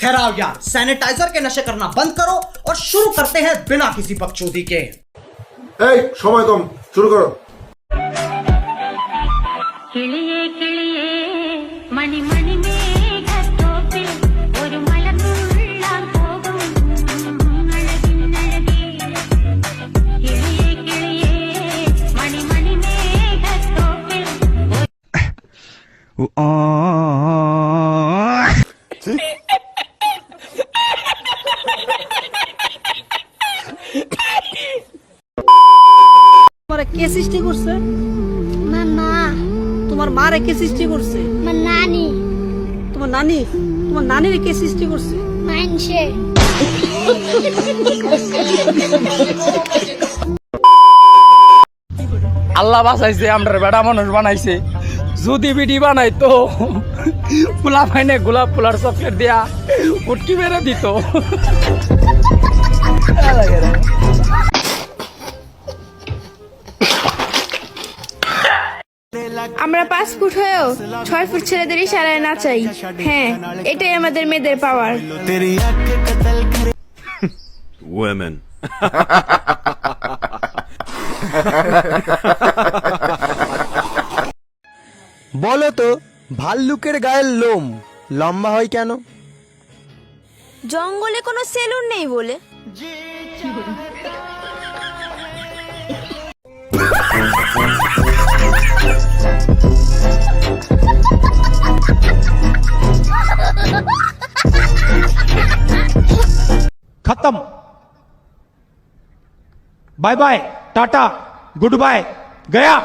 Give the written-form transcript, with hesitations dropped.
खैर आओ यार, सैनिटाइजर के नशे करना बंद करो और शुरू करते हैं बिना किसी बकचोदी के। এই সময় কম, শুরু করো। കിളിയേ കിളിയേ മണി മണി മേഘത്തോപ്പിൽ ഒരു മലർന്നുള്ളാൻ പോകും അഴകിനഴകേ. കിളിയേ കിളിയേ മണി മണി മേഘത്തോപ്പിൽ তোমার কে সৃষ্টি করছে? মামা, তোমার মারে কে সৃষ্টি করছে? আমার নানি, তোমার নানি? তোমার নানির কে সৃষ্টি করছে? মানছে। আল্লাহ বাঁচাইছে, আমরা বেড়া মানুষ বানাইছে। যদি বিডি বানাই তো ফুলা ফাইনে গোলাপ ফুলার চকলেট দিয়া উটকি মেরে দিত। আমরা 5 ফুট হয়েও 6 ফুট ছেলেদের ইশারায় নাচাই। হ্যাঁ, এটাই আমাদের মেয়েদের পাওয়ার। Women. বলো তো, ভাল্লুকের গায়ের লোম লম্বা হয় কেন? জঙ্গলে কোনো সেলুন নেই বলে। खत्म। Bye bye, tata, goodbye, गया।